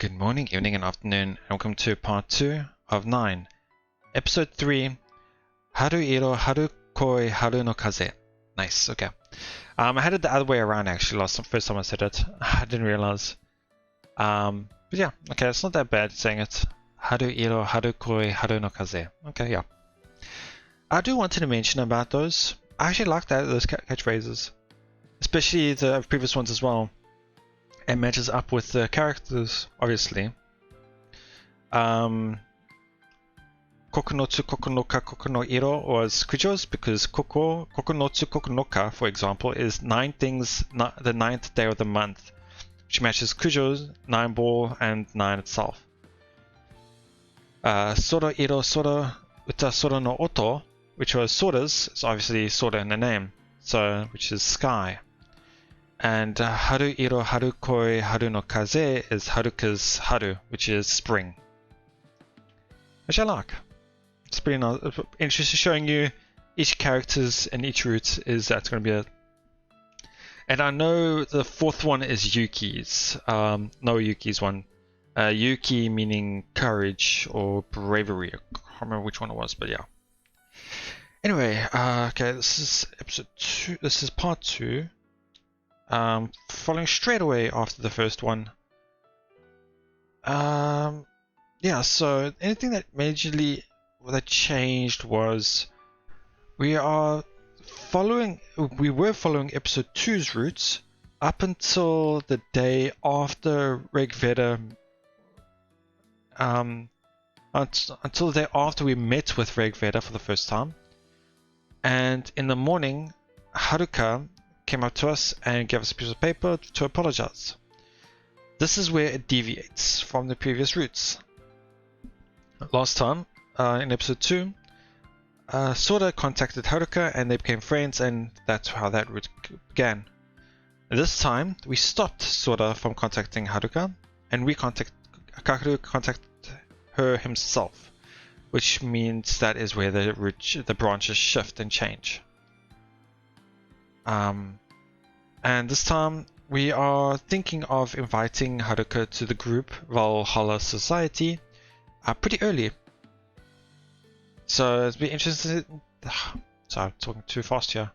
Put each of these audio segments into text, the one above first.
Good morning, evening, and afternoon, and welcome to part 2 of 9, episode 3, Haru iro haru koi haru no kaze. Nice, okay. I had it the other way around actually, first time I said it. I didn't realize. But yeah, okay, it's not that bad saying it. Haru iro haru koi haru no kaze. Okay, yeah. I do want to mention about those. I actually like those catchphrases. Especially the previous ones as well. It matches up with the characters, obviously. Kokonotsu, Kokonoka, Kokonoiro was Kujo's because Kokonotsu, Kokonoka, for example, is 9 things, the 9th day of the month, which matches Kujo's 9 ball and 9 itself. Sora iro sora uta sora no oto, which was Sora's, is obviously Sora in the name, so which is sky. And Haru iro haru koi haru no kaze is Haruka's haru, which is spring. Which I like. It's pretty nice. Interesting showing you each characters and each route is that's going to be a... And I know the 4th one is Yuki's. No Yuki's one. Yuki meaning courage or bravery. I can't remember which one it was, but yeah. Anyway, okay, this is episode 2. This is part 2. Following straight away after the first one. Yeah, so anything that majorly that changed was we were following episode 2's routes up until the day after Rigveda, until the day after we met with Rigveda for the first time. And in the morning, Haruka came up to us and gave us a piece of paper to apologize. This is where it deviates from the previous routes. Last time, in episode 2, Sora contacted Haruka and they became friends, and that's how that route began. This time, we stopped Sora from contacting Haruka, and Kakeru contacted her himself, which means that is where the branches shift and change. And this time we are thinking of inviting Haruka to the group Valhalla Society pretty early. So it'll be interesting. Sorry, I'm talking too fast here.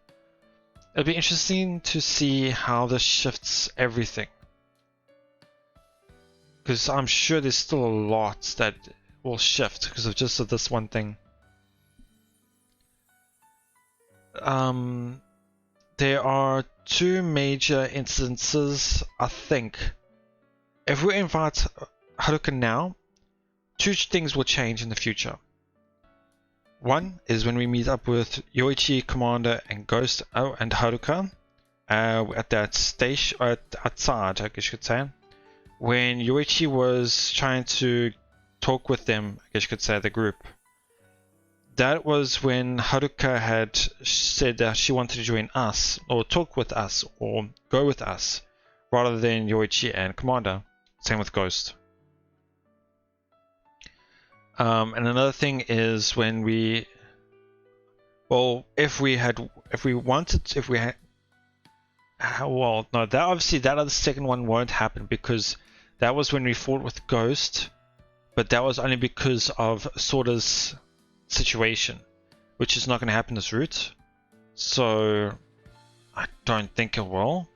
It'll be interesting to see how this shifts everything, because I'm sure there's still a lot that will shift because of just this one thing. There are 2 major instances, I think. If we invite Haruka now, 2 things will change in the future. One is when we meet up with Yoichi, Commander, and Ghost and Haruka at that station, outside, I guess you could say, when Yoichi was trying to talk with them, I guess you could say, the group. That was when Haruka had said that she wanted to join us, or talk with us, or go with us, rather than Yoichi and Commander. Same with Ghost. And another thing is when well, that obviously that other second one won't happen because that was when we fought with Ghost, but that was only because of Sora's situation, which is not going to happen this route, so I don't think it will.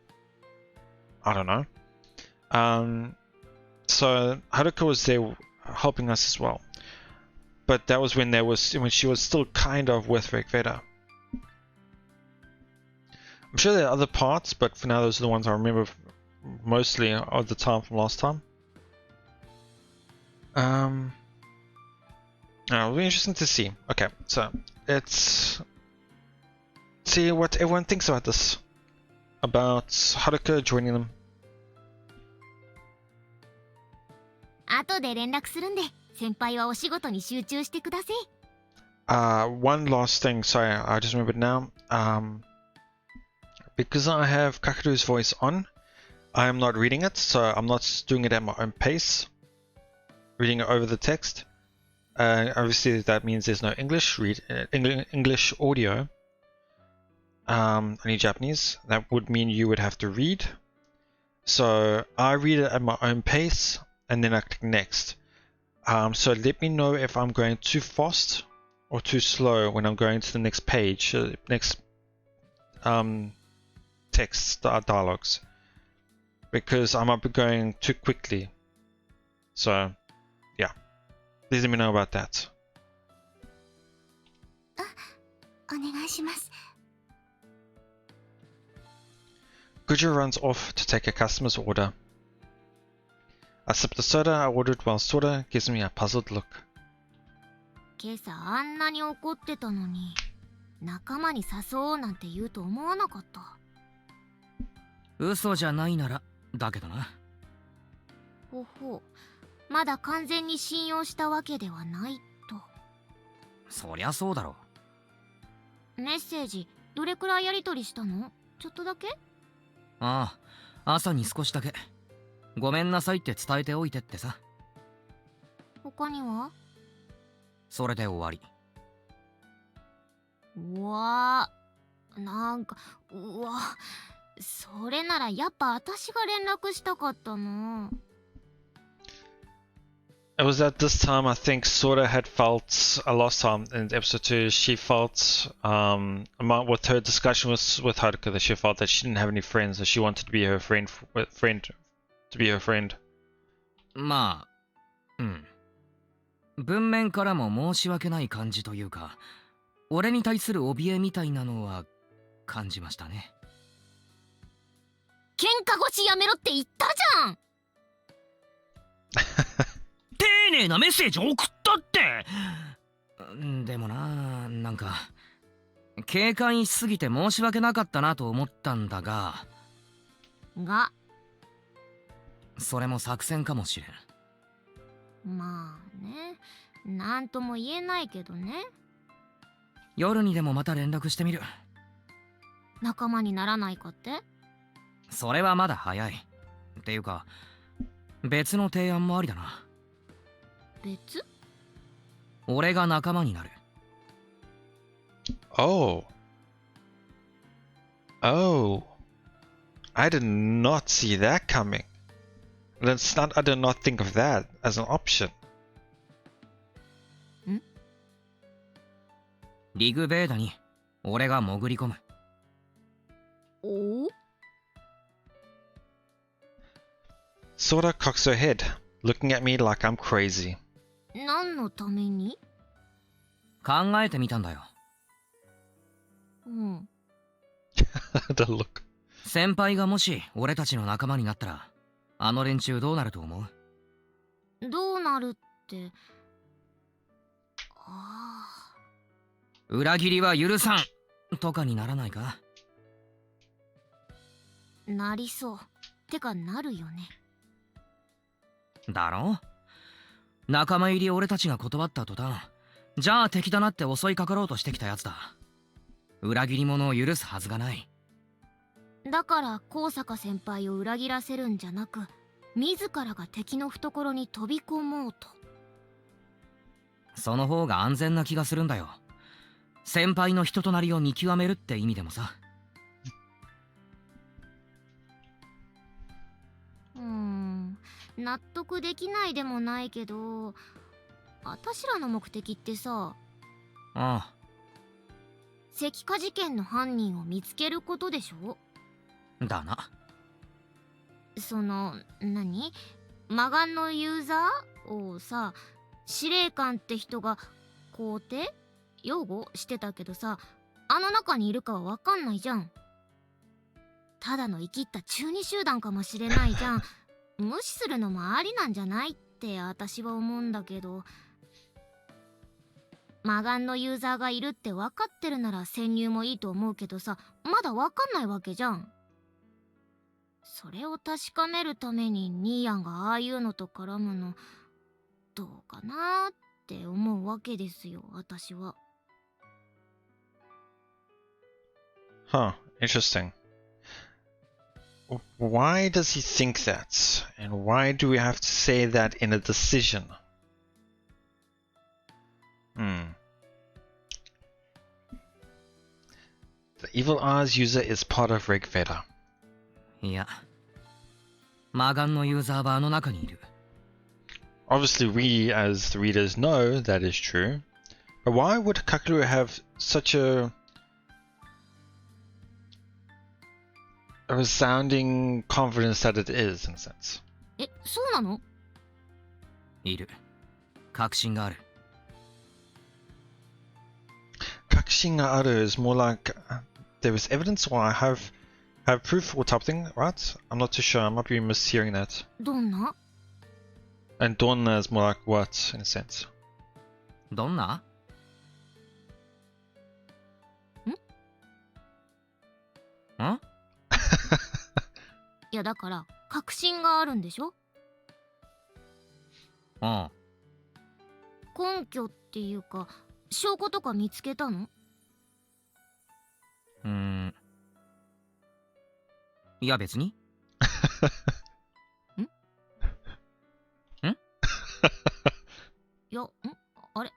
I don't know. So Haruka was there helping us as well, but that was when she was still kind of with Rigveda. I'm sure there are other parts, but for now those are the ones I remember mostly of the time from last time. It'll be interesting to see. Okay, so let's see what everyone thinks about this. About Haruka joining them. 後で連絡するんで、先輩はお仕事に集中してください。One last thing, sorry, I just remembered now. Because I have Kakeru's voice on, I am not reading it, so I'm not doing it at my own pace. Reading it over the text. Obviously that means there's no English English audio, only Japanese. That would mean you would have to read. So I read it at my own pace, and then I click next. So let me know if I'm going too fast or too slow when I'm going to the next page, next text dialogues, because I might be going too quickly. So yeah, please let me know about that. お願いします。 Gujo runs off to take a customer's order. I sip the soda I ordered while Sora gives me a puzzled look. 今朝あんなに怒ってたのに、仲間に誘おうなんて言うと思わなかった。嘘じゃないならだけどな。ほほ、まだ完全に信用したわけではないと。そりゃそうだろう。メッセージどれくらいやり取りしたの？ちょっとだけ？ああ、朝に少しだけ。ごめんなさいって伝えておいてってさ。他には？それで終わり。うわー、なんか、うわ、それならやっぱ私が連絡したかったな。It was at this time I think Sora had felt last time in episode 2 she felt with her discussion with Haruka that she felt that she didn't have any friends, that she wanted to be her friend to be her friend. まあ、うん。文面からも申し訳ない感じというか、俺に対する怯えみたいなのは感じましたね。喧嘩腰やめろって言ったじゃん。丁寧なメッセージ送ったって。でもな、なんか警戒しすぎて申し訳なかったなと思ったんだが、それも作戦かもしれん。まあね、なんとも言えないけどね。夜にでもまた連絡してみる。仲間にならないかって？それはまだ早い。っていうか、別の提案もありだな。別？俺が仲間になる。Oh. Oh. I did not see that coming. I did not think of that as an option. ん？リグベーダに俺が潜り込む。お？ Sora cocks her head, looking at me like I'm crazy. 何のために？考えてみたんだよ。うん。The look. 先輩がもし俺たちの仲間になったら、あの連中どうなると思う？どうなるって。ああ。裏切りは許さんとかにならないか？なりそう。てかなるよね。だろ？仲間入り俺たちが断った途端、じゃあ敵だなって襲いかかろうとしてきたやつだ。裏切り者を許すはずがない。だから高坂先輩を裏切らせるんじゃなく、自らが敵の懐に飛び込もうと。その方が安全な気がするんだよ。先輩の人となりを見極めるって意味でもさ。納得できないでもないけど、私らの目的ってさ、ああ、石化事件の犯人を見つけることでしょ？だな。その、魔眼のユーザーをさ、司令官って人が肯定？擁護してたけどさ、あの中にいるかはわかんないじゃん。ただの生きった中二集団かもしれないじゃん。無視するのもありなんじゃないって私は思うんだけど、魔眼のユーザーがいるって分かってるなら潜入もいいと思うけどさ、まだ分かんないわけじゃん。それを確かめるためにニーヤンがああいうのと絡むのどうかなって思うわけですよ、私は。Huh, interesting. Why does he think that? And why do we have to say that in a decision? The Evil Eyes user is part of Rig Veda. いや、魔眼のユーザーはあの中にいる。obviously we as the readers know that is true, but why would Kakeru have such a resounding confidence that it is, in a sense? え、そうなの？いる。確信がある。Kakushin ga aru is more like there is evidence or I have proof or type thing, right? I'm not too sure. I might be mishearing that. どんな？ And Donna is more like what, in a sense? どんな？ん？いやだから確信があるんでしょ？うん。根拠っていうか証拠とか見つけたの？いや別に。いや、あれ？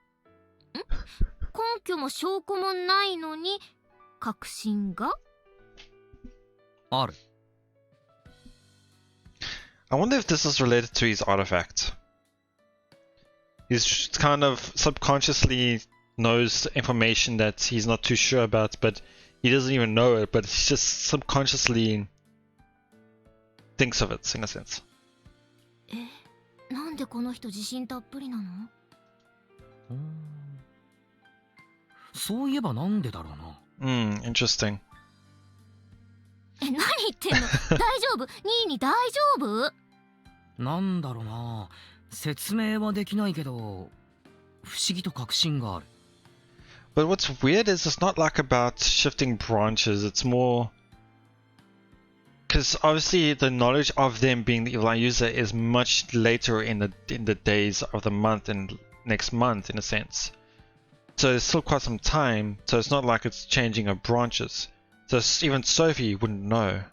根拠も証拠もないのに確信が？ある。I wonder if this is related to his artifact. He's kind of subconsciously knows information that he's not too sure about, but he doesn't even know it, but he just subconsciously thinks of it, in a sense. なんでこの人自信たっぷりなの？そういえばなんでだろうな。Interesting. 何言ってんの？大丈夫？ニーニ大丈夫？なんだろうな。説明はできないけど、不思議と確信がある。But what's weird is it's not like about shifting branches, it's more... Because obviously the knowledge of them being the evil eye user is much later in the days of the month and next month, in a sense. So there's still quite some time, so it's not like it's changing of branches. So even Sophie wouldn't know.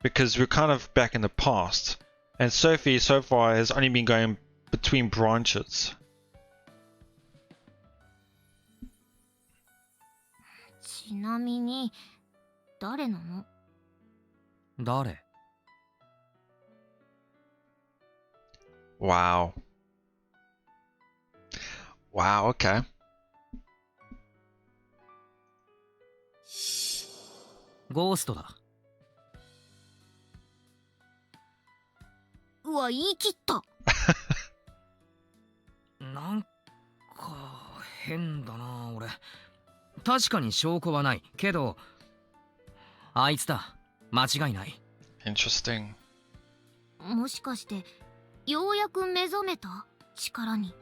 Because we're kind of back in the past. And Sophie so far has only been going between branches. ちなみに誰なの？誰？ Wow. Wow, okay. ゴーストだ。うわ、言い切った。なんか変だな俺。確かに証拠はないけど、あいつだ。間違いない。Interesting. もしかしてようやく目覚めた？力に。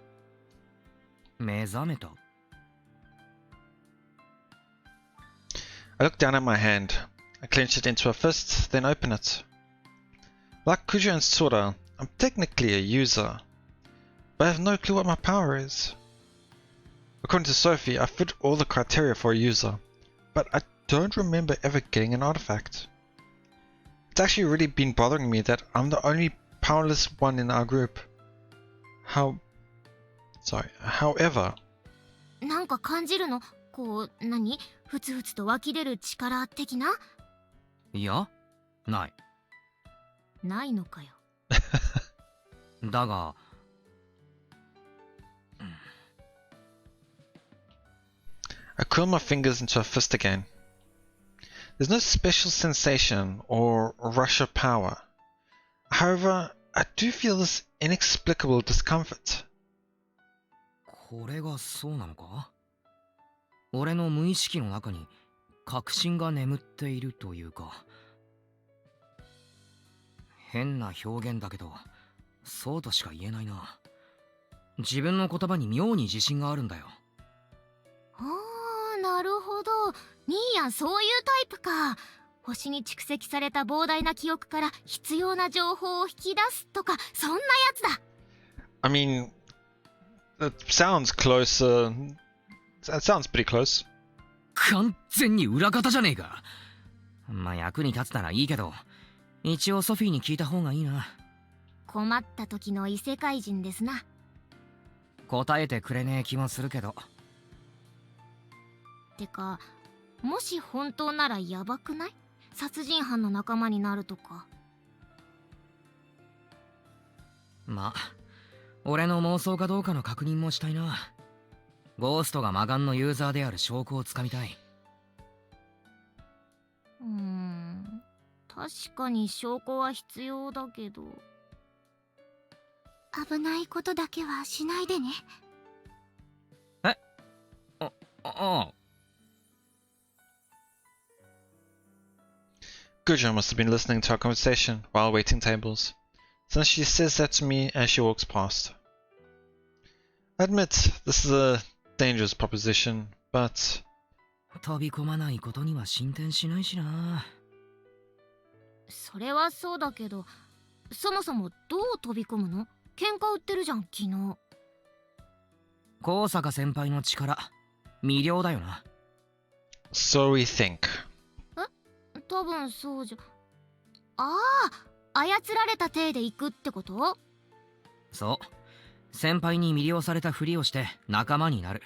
目覚めた？ I look down at my hand. I clench it into a fist, then open it. Like Kujo and Sora, I'm technically a user, but I have no clue what my power is. According to Sophie, I fit all the criteria for a user, but I don't remember ever getting an artifact. It's actually really been bothering me that I'm the only powerless one in our group. However... なんか感じるの？こう、何？ふつふつと湧き出る力的な？いや、ない。ないのかよ。だが、I curl my fingers into a fist again. There's no special sensation or rush of power. However, I do feel this inexplicable discomfort. これがそうなのか？俺の無意識の中に確信が眠っているというか。変な表現だけど、そうとしか言えないな。自分の言葉に妙に自信があるんだよ。ああ、なるほど。ニーヤンそういうタイプか。星に蓄積された膨大な記憶から必要な情報を引き出すとか、そんなやつだ。I mean, it sounds close. That sounds pretty close. 完全に裏方じゃねえか。まあ役に立つならいいけど、一応ソフィーに聞いた方がいいな。困った時の異世界人ですな。答えてくれねえ気もするけど。てか、もし本当ならヤバくない？殺人犯の仲間になるとか。まあ、俺の妄想かどうかの確認もしたいな。ゴーストが魔眼のユーザーである証拠をつかみたい。確かに証拠は必要だけど。危ないことだけはしないでね。え？ああ。Gujo must have been listening to our conversation while waiting tables, since she says that to me as she walks past. I admit, this is a dangerous proposition, but... 飛び込まないことには進展しないしな。それはそうだけど、そもそもどう飛び込むの？喧嘩売ってるじゃん、昨日。高坂先輩の力、魅了だよな。So we think. 多分そうじゃ。ああ、操られた体で行くってこと？そう。先輩に魅了されたふりをして仲間になる。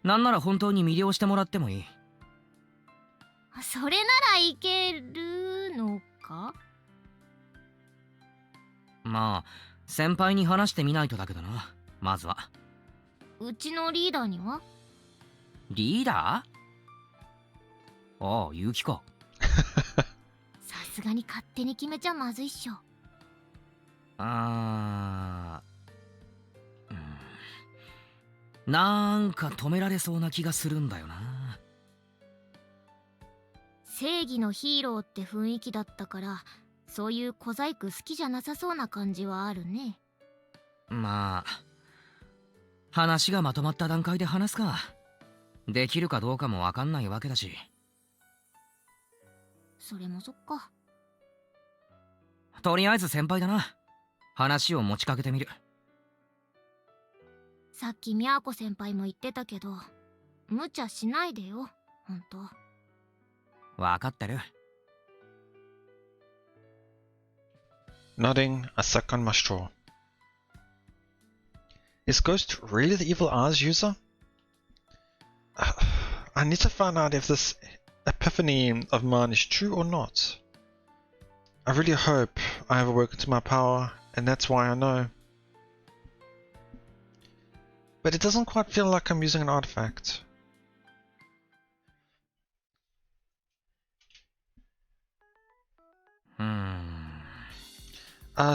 なんなら本当に魅了してもらってもいい。それならいけるのか？まあ、先輩に話してみないとだけどな、まずは。うちのリーダーには？リーダー？ああ、勇気か。さすがに勝手に決めちゃまずいっしょ。なんか止められそうな気がするんだよな。正義のヒーローって雰囲気だったから、そういう小細工好きじゃなさそうな感じはあるね。まあ、話がまとまった段階で話すか。できるかどうかもわかんないわけだし。それもそっか。とりあえず先輩だな。話を持ちかけてみる。さっきみやこ先輩も言ってたけど、無茶しないでよ、ほんと。わかってる。Nodding, I suck on my straw. Is Ghost really the evil Ars user? I need to find out if this epiphany of mine is true or not. I really hope I have awoken to my power, and that's why I know. But it doesn't quite feel like I'm using an artifact.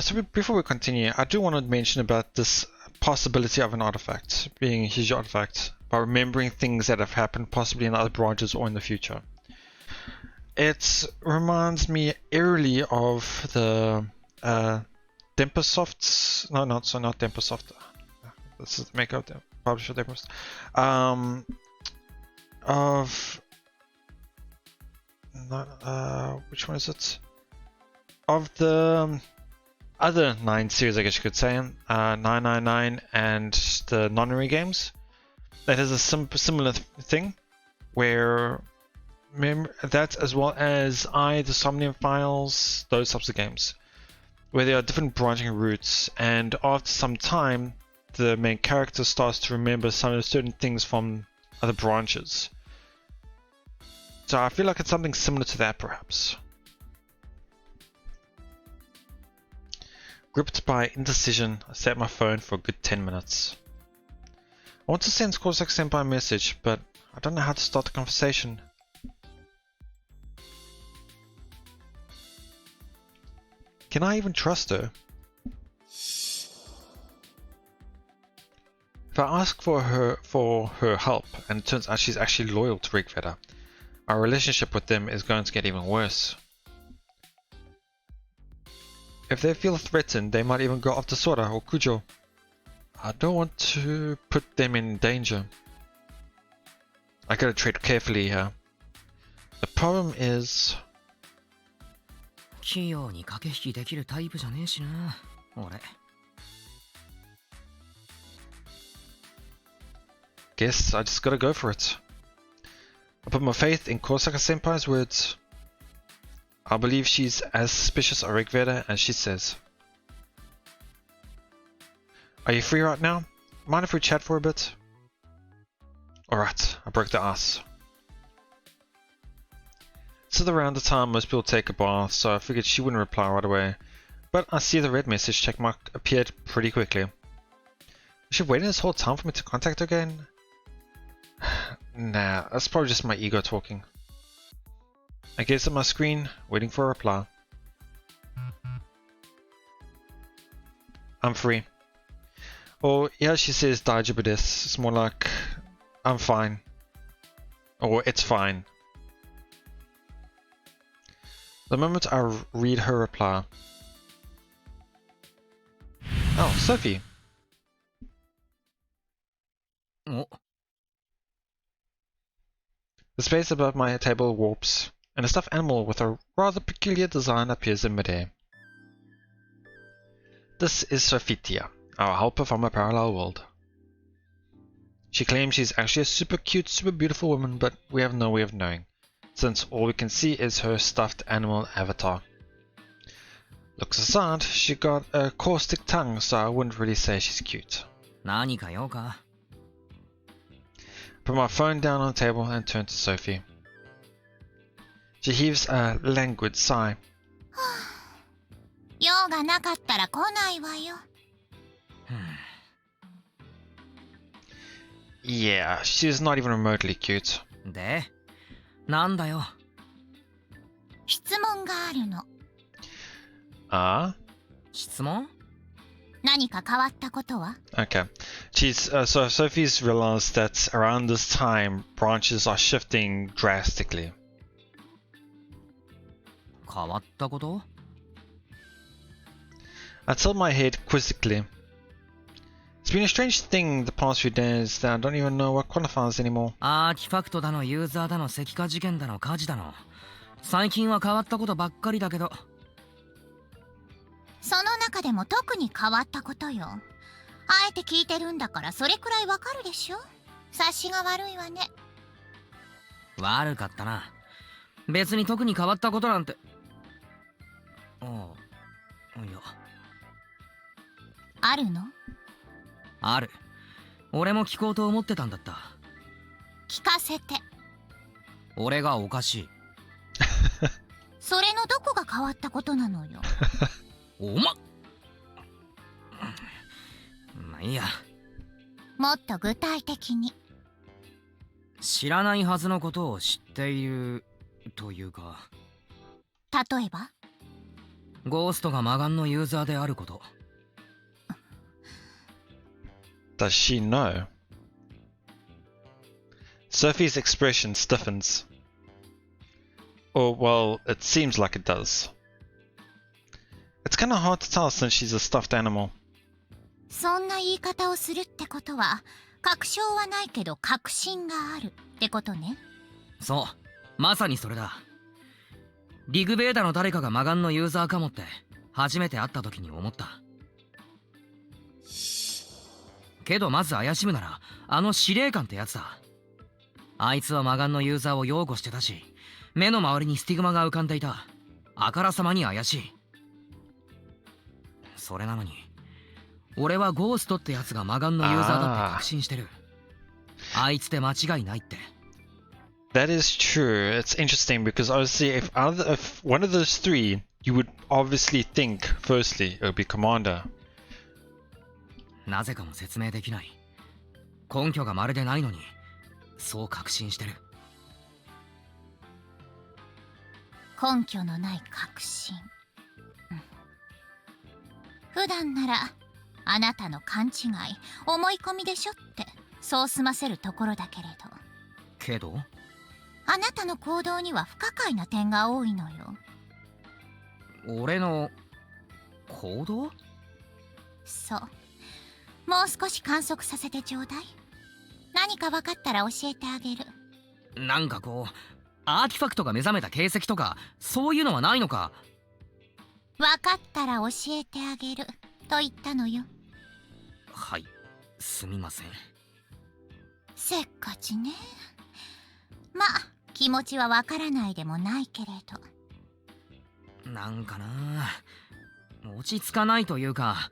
So before we continue, I do want to mention about this possibility of an artifact being a huge artifact by remembering things that have happened possibly in other branches or in the future. It reminds me eerily of the Dempersoft's, not Dempersoft. This is the maker of the publisher Dempersoft. Which one is it? Of the other 9 series, I guess you could say, 999 and the Nonary games. That is a similar thing, where that as well as the Somnium Files, those types of games, where there are different branching routes, and after some time, the main character starts to remember some of certain things from other branches. So I feel like it's something similar to that, perhaps. Gripped by indecision, I sat at my phone for a good 10 minutes. I want to send Korsak Senpai a message, but I don't know how to start the conversation. Can I even trust her? If I ask for her help, and it turns out she's actually loyal to Rigveda, our relationship with them is going to get even worse. If they feel threatened, they might even go after Sora or Kujo. I don't want to put them in danger. I gotta tread carefully here. The problem is... 器用に駆け引きできるタイプじゃねえしな、俺。Guess I just gotta go for it. I put my faith in Kosaka Senpai's words. I believe she's as suspicious of Rigveda as she says. Are you free right now? Mind if we chat for a bit? Alright, I broke the ice. It's around the time most people take a bath, so I figured she wouldn't reply right away. but I see the red message check mark appeared pretty quickly. Was she waiting this whole time for me to contact her again? Nah, that's probably just my ego talking. I gazed at my screen, waiting for a reply. I'm free. Or yeah, she says daijoubu desu. It's more like I'm fine. Or it's fine. The moment I read her reply. Oh, Sophie. Oh. The space above my table warps, and a stuffed animal with a rather peculiar design appears in midair. This is Sophitia, our helper from a parallel world. She claims she's actually a super cute, super beautiful woman, but we have no way of knowing, since all we can see is her stuffed animal avatar. Looks aside, she got a caustic tongue, so I wouldn't really say she's cute. 何か用か? Put my phone down on the table and turn to Sophie. She heaves a languid sigh. 用がなかったら来ないわよ。Yeah, she's not even remotely cute. で、なんだよ。質問があるの。質問? 何か変わったことは? Okay. So Sophie's realized that around this time, branches are shifting drastically. 変わったこと? I tilt my head quizzically. It's been a strange thing the past few days that I don't even know what qualifies anymore. アーティファクトだの、ユーザーだの、石化事件だの、火事だの。最近は変わったことばっかりだけど。その中でも特に変わったことよ。あえて聞いてるんだからそれくらいわかるでしょ。察しが悪いわね。悪かったな。別に特に変わったことなんて。ああ、いや。あるの？ある。俺も聞こうと思ってたんだった。聞かせて。俺がおかしい。それのどこが変わったことなのよ。まあいいや。もっと具体的に。知らないはずのことを知っているというか。例えば？ゴーストが魔眼のユーザーであること。Does she know? Sophie's expression stiffens. Or, well, it seems like it does. It's kind of hard to tell since she's a stuffed animal. そんな言い方をするってことは、確証はないけど確信があるってことね。そう、まさにそれだ。リグベーダの誰かが魔眼のユーザーかもって初めて会った時に思った。けどまず怪しむならあの司令官ってやつだ。あいつは魔眼のユーザーを擁護してたし、目の周りにスティグマが浮かんでいた。あからさまに怪しい。それなのに俺はゴーストってやつが魔眼のユーザーだって確信してる。あいつで間違いないって。That is true. It's interesting because obviously if one of those three, you would obviously think firstly it would be Commander. なぜかも説明できない。根拠がまるでないのにそう確信してる。根拠のない確信。普段ならあなたの勘違い、思い込みでしょってそう済ませるところだけれど。けど？あなたの行動には不可解な点が多いのよ。俺の行動？そう。もう少し観測させてちょうだい。何か分かったら教えてあげる。なんかこうアーティファクトが目覚めた形跡とかそういうのはないのか？分かったら教えてあげると言ったのよ。はい、すみません。せっかちね。まあ気持ちは分からないでもないけれど。なんかな落ち着かないというか、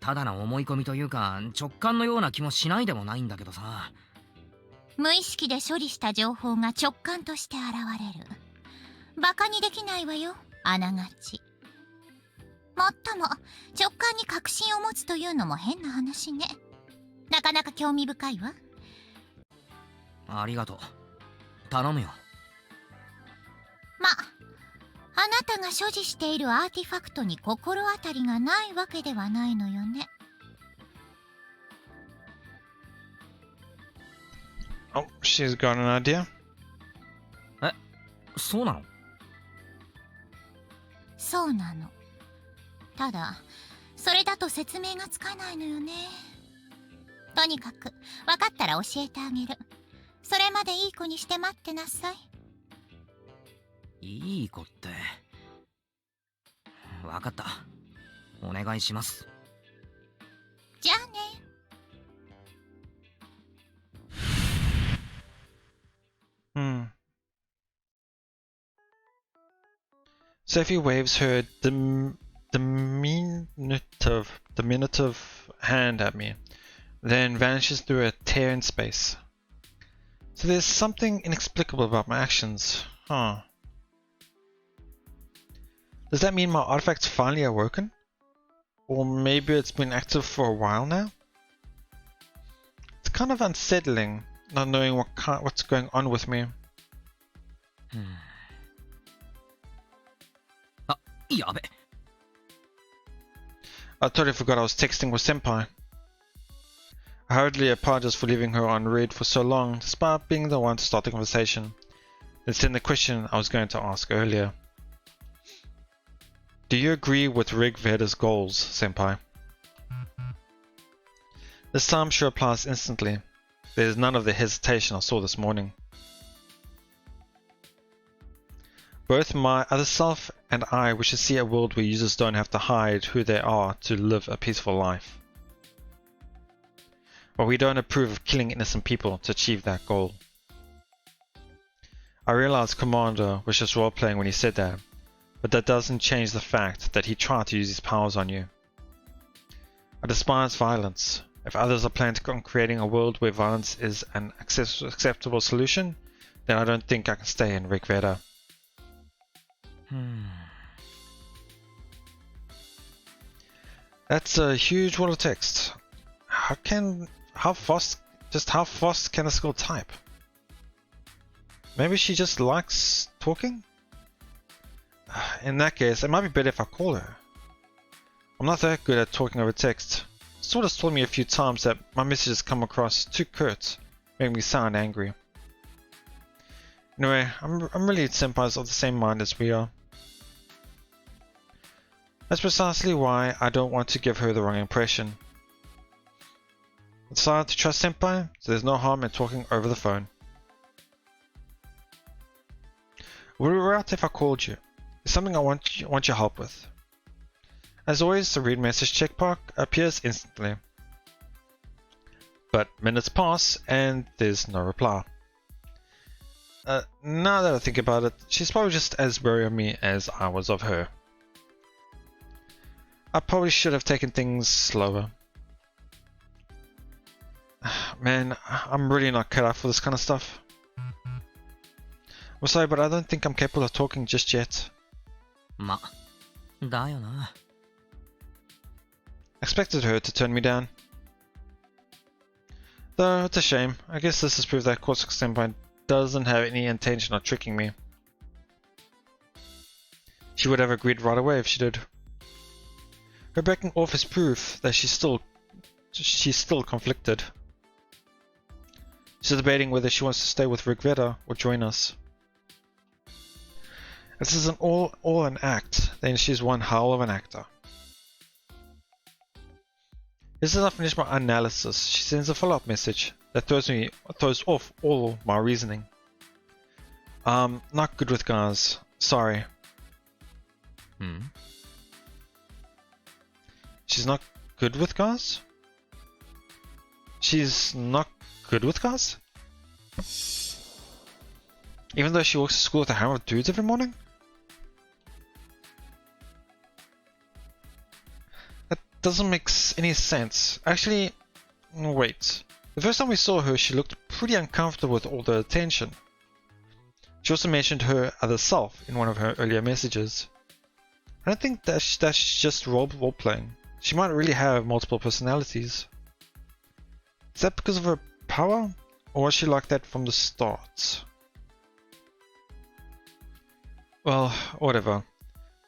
ただの思い込みというか直感のような気もしないでもないんだけどさ。無意識で処理した情報が直感として現れる。バカにできないわよ、あながち。もっとも直感に確信を持つというのも変な話ね。なかなか興味深いわ。ありがとう。頼むよ。まあなたが所持しているアーティファクトに心当たりがないわけではないのよね。Oh, she's got an idea. そうなの？そうなの。ただそれだと説明がつかないのよね。とにかく分かったら教えてあげる。それまでいい子にして待ってなさい。いい子って。分かった。お願いします。じゃあね。Sophie waves her diminutive hand at me, then vanishes through a tear in space. So there's something inexplicable about my actions, huh? Does that mean my artifact's finally awoken? Or maybe it's been active for a while now? It's kind of unsettling, not knowing what's going on with me. あ、やべ。I totally forgot I was texting with Senpai. I hurriedly apologized for leaving her on read for so long, despite being the one to start the conversation. Then send the question I was going to ask earlier. Do you agree with Rig Veda's goals, Senpai? This time she replies instantly. There is none of the hesitation I saw this morning. Both my other self and I wish to see a world where users don't have to hide who they are to live a peaceful life. But we don't approve of killing innocent people to achieve that goal. I realize Commander was just role-playing when he said that, but that doesn't change the fact that he tried to use his powers on you. I despise violence. If others are planning on creating a world where violence is an acceptable solution, then I don't think I can stay in Rig Veda. That's a huge wall of text. How fast can this girl type? Maybe she just likes talking? In that case, it might be better if I call her. I'm not that good at talking over text. Sorta's told me a few times that my messages come across too curt, making me sound angry. Anyway, I'm really senpais of the same mind as we are. That's precisely why I don't want to give her the wrong impression. I decided to trust Senpai, so there's no harm in talking over the phone. Would it be right if I called you? It's something I want your help with. As always, the read message checkmark appears instantly. But minutes pass and there's no reply. Now that I think about it, she's probably just as wary of me as I was of her. I probably should have taken things slower. Man, I'm really not cut out for this kind of stuff. I'm sorry, but I don't think I'm capable of talking just yet. ま、だよな。I expected her to turn me down. Though, it's a shame. I guess this has proved that Corsac Senpai doesn't have any intention of tricking me. She would have agreed right away if she did. Her backing off is proof that she's still conflicted. She's debating whether she wants to stay with Rig Veda or join us. If this isn't all an act, then she's one hell of an actor. Just as I finish my analysis, she sends a follow-up message that throws off all my reasoning. Not good with guys. Sorry. She's not good with guys? She's not good with guys? Even though she walks to school with a hammer of dudes every morning? That doesn't make any sense. Actually, wait. The first time we saw her, she looked pretty uncomfortable with all the attention. She also mentioned her other self in one of her earlier messages. I don't think that's just role playing. She might really have multiple personalities. Is that because of her power? Or was she like that from the start? Well, whatever.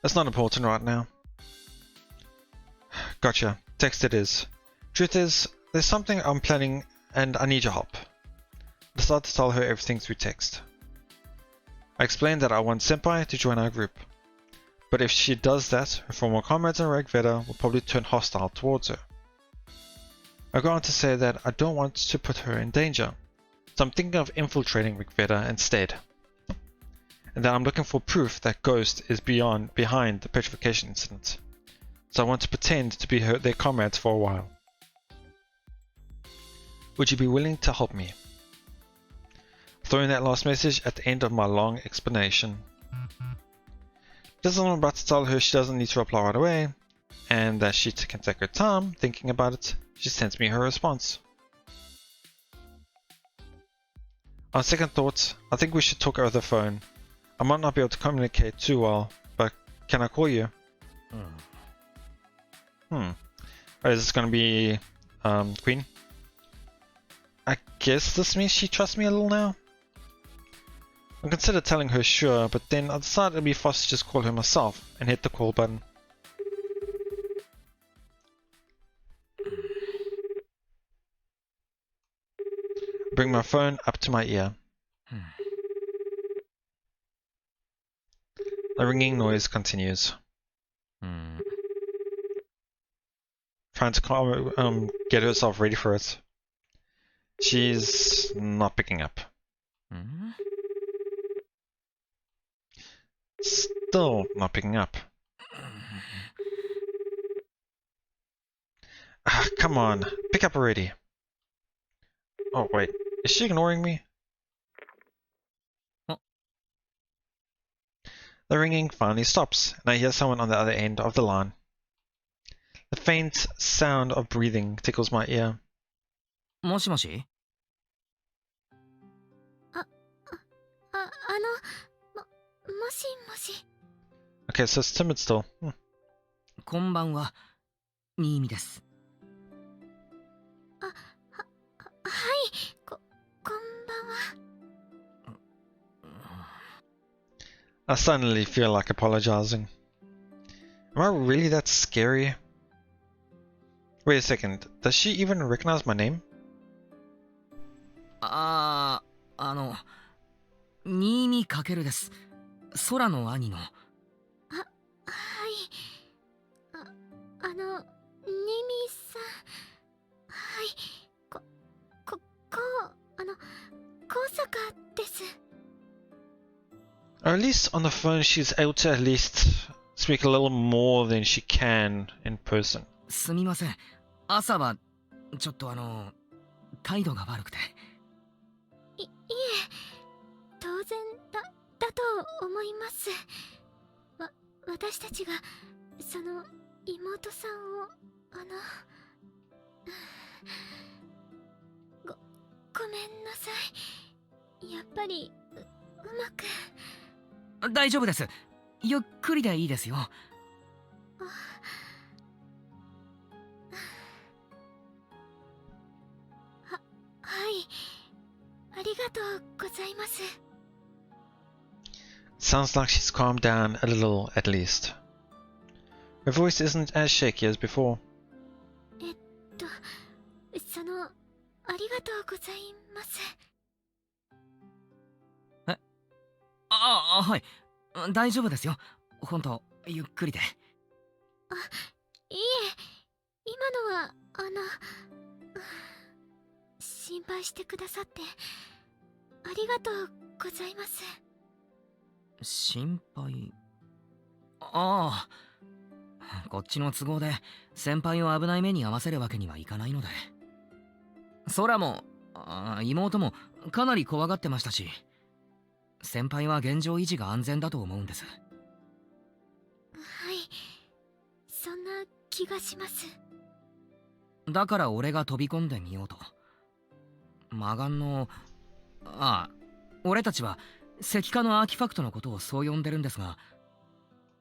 That's not important right now. Gotcha. Text it is. Truth is, there's something I'm planning and I need your help. I decided to tell her everything through text. I explained that I want Senpai to join our group. But if she does that, her former comrades in Rigveda will probably turn hostile towards her. I go on to say that I don't want to put her in danger, so I'm thinking of infiltrating Rigveda instead. And that I'm looking for proof that Ghost is behind the petrification incident. So I want to pretend to be their comrades for a while. Would you be willing to help me? Throwing that last message at the end of my long explanation. Just as I'm about to tell her she doesn't need to reply right away, and that she can take her time thinking about it, she sends me her response. On second thought, I think we should talk over the phone. I might not be able to communicate too well, but can I call you? Is this gonna be Queen? I guess this means she trusts me a little now. I considered telling her sure, but then I decided it'd be faster to just call her myself and hit the call button. Bring my phone up to my ear. The ringing noise continues. Trying to get herself ready for it. She's not picking up. Still not picking up. Ah, come on, pick up already. Oh wait, is she ignoring me? The ringing finally stops, and I hear someone on the other end of the line. The faint sound of breathing tickles my ear. もしもし? もしもし。 Okay, so it's timid still. こんばんは、新見です。はい、こんばんは。I suddenly feel like apologizing. Am I really that scary? Wait a second, does she even recognize my name? 新見かけるです。空の兄の。はい。ニミさん。はい。高坂です。Or at least on the phone she's able to at least speak a little more than she can in person. すみません。朝はちょっと態度が悪くて。いえ、当然だと思います。私たちがその妹さんをごめんなさい。やっぱりうまく。大丈夫です。ゆっくりでいいですよ。はい。ありがとうございます。Sounds like she's calmed down a little at least. Her voice isn't as shaky as before. ありがとうございます。はい。大丈夫ですよ。ほんと、ゆっくりで。いいえ、今のは心配してくださってありがとうございます。心配？ああ、こっちの都合で先輩を危ない目に遭わせるわけにはいかないので。空も妹もかなり怖がってましたし、先輩は現状維持が安全だと思うんです。はい、そんな気がします。だから俺が飛び込んでみようと。魔眼の俺たちは石化のアーティファクトのことをそう呼んでるんですが、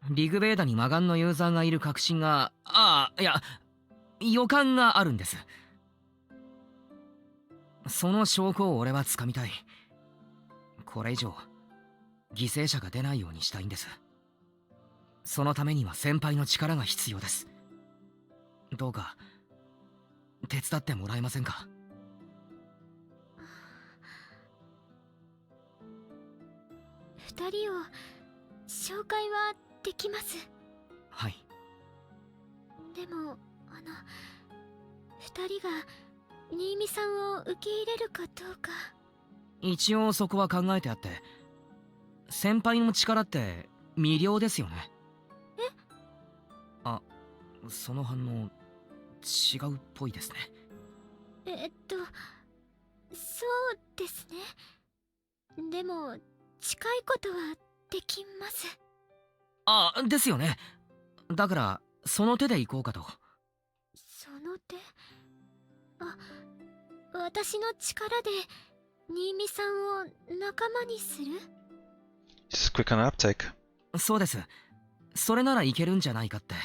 リグベーダに魔眼のユーザーがいる確信が、いや、予感があるんです。その証拠を俺は掴みたい。これ以上犠牲者が出ないようにしたいんです。そのためには先輩の力が必要です。どうか手伝ってもらえませんか？二人を紹介はできます。はい。でも二人が新見さんを受け入れるかどうか。一応そこは考えてあって、先輩の力って魅了ですよね。その反応違うっぽいですね。そうですね。でも近いことはできます。ですよね。だからその手で行こうかと。その手？私の力で新見さんを仲間にする？ Just quick on uptake. そうです。それならいけるんじゃないかって。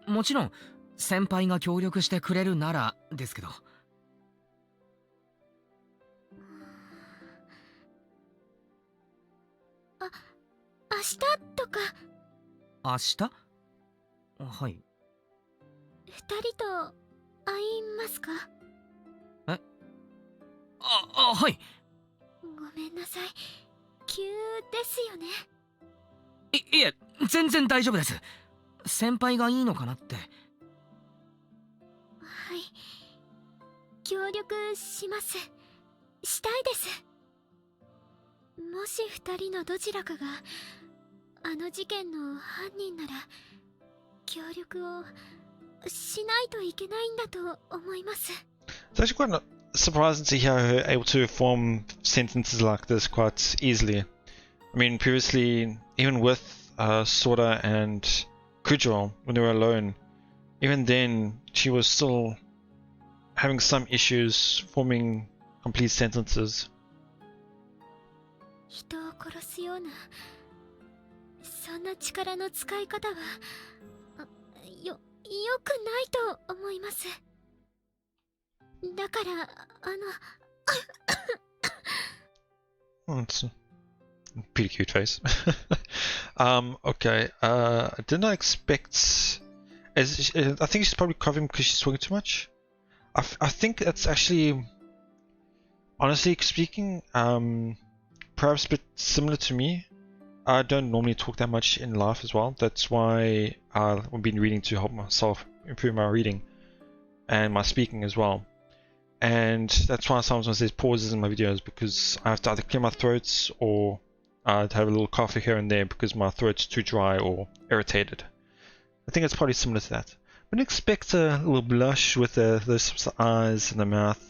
もちろん先輩が協力してくれるならですけど。明日とか。明日？はい。二人と会いますか？はい。ごめんなさい。急ですよね。いえ、全然大丈夫です。先輩がいいのかなって。はい。協力します。したいです。もし二人のどちらかがあの事件の犯人なら協力をしないといけないんだと思います。It's actually quite surprising to hear her able to form sentences like this quite easily. I mean, previously, even with Sora and Kujo, when they were alone, even then, she was still having some issues forming complete sentences. 人を殺すようなそんな力の使い方はよくないと思います。だからIt's a pretty cute face. Okay. I did not expect. I think she's probably coughing because she's talking too much. I think that's actually, honestly speaking, perhaps a bit similar to me. I don't normally talk that much in life as well. That's why I've been reading to help myself improve my reading and my speaking as well. And that's why sometimes there's pauses in my videos, because I have to either clear my throat or to have a little coffee here and there because my throat's too dry or irritated. I think it's probably similar to that. I wouldn't expect a little blush with those eyes and the mouth.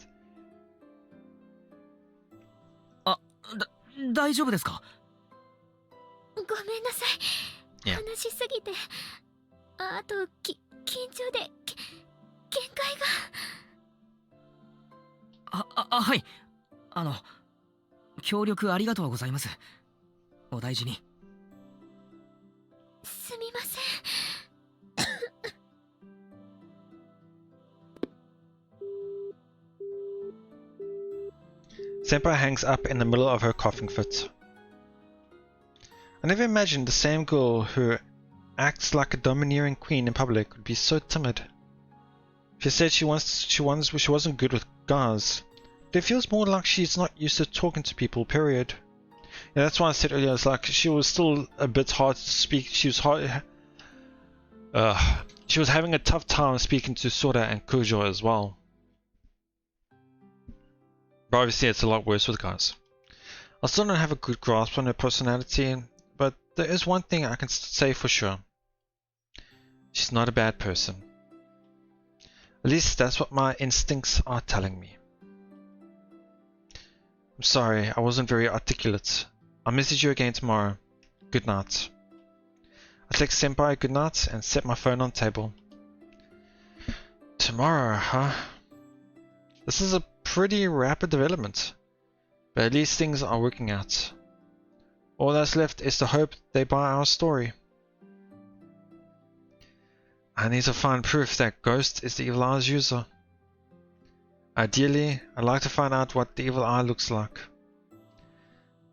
大丈夫ですか？ごめんなさい。 Yeah. 話しすぎてあと緊張で限界が。はい。協力ありがとうございます。お大事に。すみません。Senpai hangs up in the middle of her coughing fit. I never imagined the same girl who acts like a domineering queen in public would be so timid. She said she wasn't good with guys. But it feels more like she's not used to talking to people, period. Yeah, that's why I said earlier, it's like she was still a bit hard to speak. She was having a tough time speaking to Sora and Kujo as well. But obviously it's a lot worse with guys. I still don't have a good grasp on her personality, but there is one thing I can say for sure. She's not a bad person. At least that's what my instincts are telling me. I'm sorry, I wasn't very articulate. I'll message you again tomorrow. Good night. I text Senpai good night and set my phone on table. Tomorrow, huh? This is a pretty rapid development. But at least things are working out. All that's left is to hope they buy our story. I need to find proof that Ghost is the Evil Eye's user. Ideally, I'd like to find out what the Evil Eye looks like.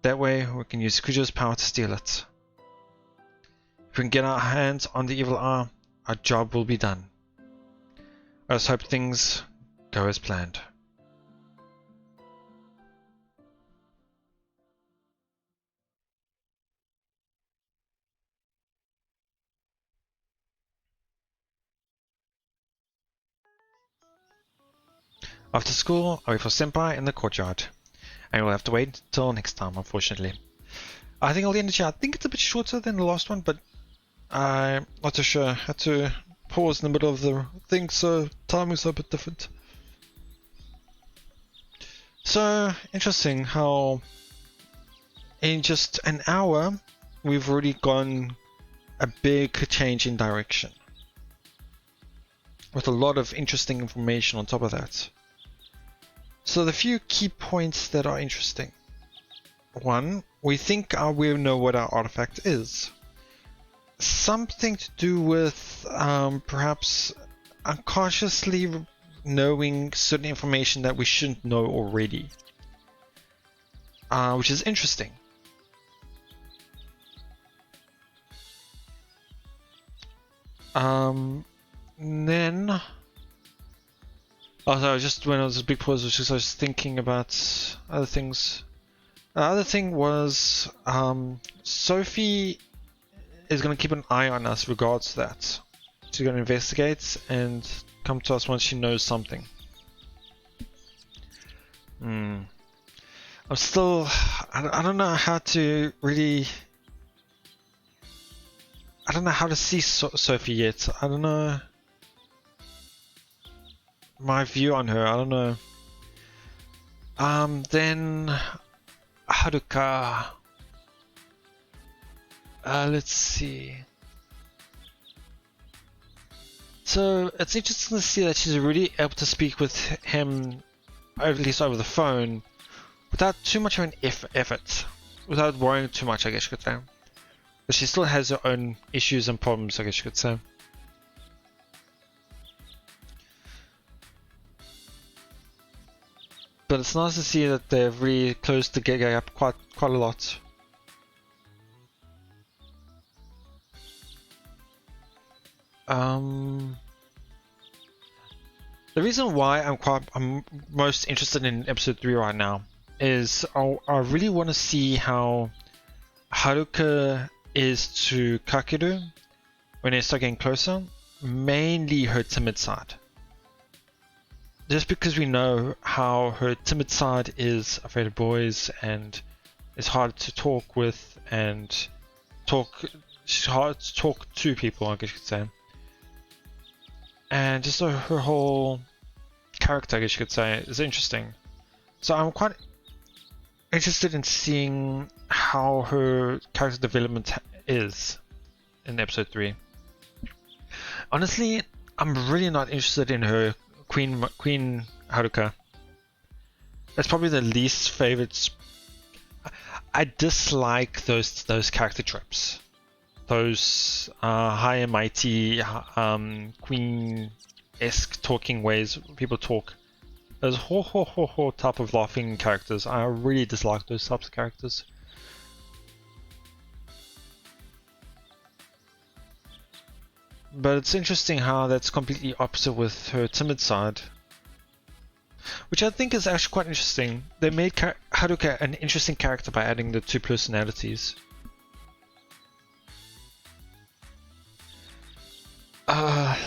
That way, we can use Kujo's power to steal it. If we can get our hands on the Evil Eye, our job will be done. I just hope things go as planned. After school, I wait for Senpai in the courtyard. And we'll have to wait until next time, unfortunately. I think I'll end it here. I think it's a bit shorter than the last one, but I'm not too sure. I had to pause in the middle of the thing, so timing's a bit different. So, interesting how in just an hour, we've already gone a big change in direction. With a lot of interesting information on top of that. So the few key points that are interesting. One, we think we know what our artifact is. Something to do with perhaps unconsciously knowing certain information that we shouldn't know already. Which is interesting. Then also, just when I was a big pause, was just I was thinking about other things. The other thing was Sophie is going to keep an eye on us regards to that. She's going to investigate and come to us once she knows something. I'm still, I don't know how to really, I don't know how to see Sophie yet. I don't know my view on her, I don't know. Then Haruka. Let's see. So it's interesting to see that she's really able to speak with him, at least over the phone, without too much of an effort, without worrying too much, I guess you could say. But she still has her own issues and problems, I guess you could say. But it's nice to see that they've really closed the gap quite a lot. The reason why I'm most interested in episode 3 right now is I really want to see how Haruka is to Kakeru when they start getting closer, mainly her timid side. Just because we know how her timid side is afraid of boys and is hard to talk with and she's hard to talk to people, I guess you could say. And just her whole character, I guess you could say, is interesting. So I'm quite interested in seeing how her character development is in episode 3. Honestly, I'm really not interested in her Queen Haruka. That's probably the least favorite. I dislike those character tropes. Those high and mighty Queen-esque talking ways people talk. Those ho type of laughing characters. I really dislike those types of characters. But it's interesting how that's completely opposite with her timid side. Which I think is actually quite interesting. They made Haruka an interesting character by adding the two personalities.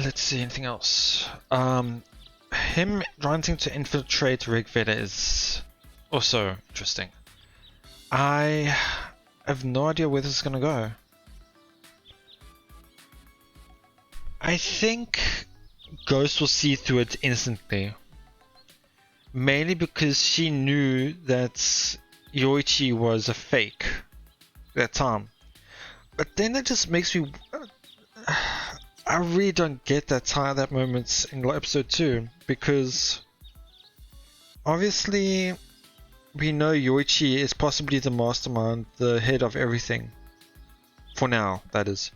Let's see, anything else? Him wanting to infiltrate Rigveda is also interesting. I have no idea where this is gonna go. I think Ghost will see through it instantly. Mainly because she knew that Yoichi was a fake at that time. But then it just makes me... I really don't get that moment in episode 2. Because obviously we know Yoichi is possibly the mastermind, the head of everything. For now, that is.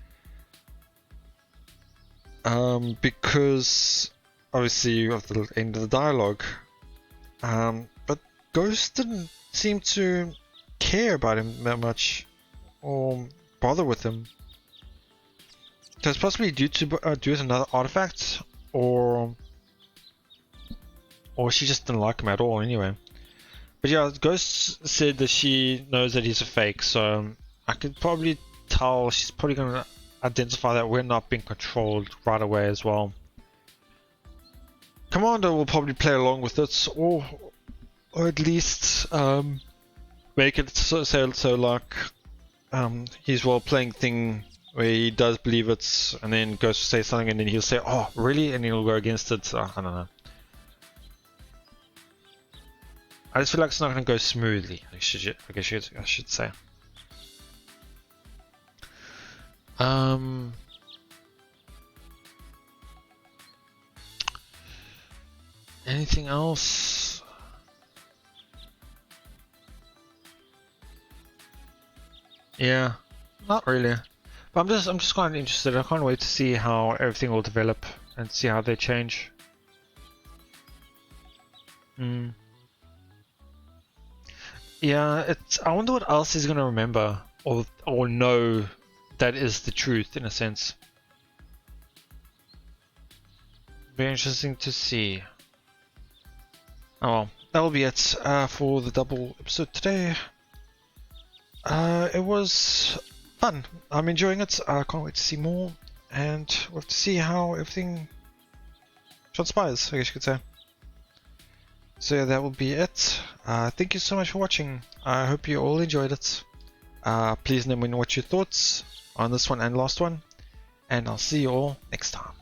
Because obviously of the end of the dialogue. But Ghost didn't seem to care about him that much or bother with him. So it's possibly due to another artifact, or she just didn't like him at all anyway. But yeah, Ghost said that she knows that he's a fake, so I could probably tell she's probably going to identify that we're not being controlled right away as well. Commander will probably play along with it, or at least make it so like his role-playing thing where he does believe it, and then goes to say something, and then he'll say, "Oh, really?" and he'll go against it. I don't know. I just feel like it's not going to go smoothly. I should say. Anything else? Yeah, not really. But I'm just kind of interested. I can't wait to see how everything will develop and see how they change. Yeah, I wonder what else he's gonna remember or know that is the truth in a sense. Very interesting to see. Oh well, that'll be it for the double episode today. It was fun. I'm enjoying it. I can't wait to see more, and we'll have to see how everything transpires, I guess you could say. So yeah, that will be it. Thank you so much for watching. I hope you all enjoyed it. Please let me know what your thoughts on this one and last one, and I'll see you all next time.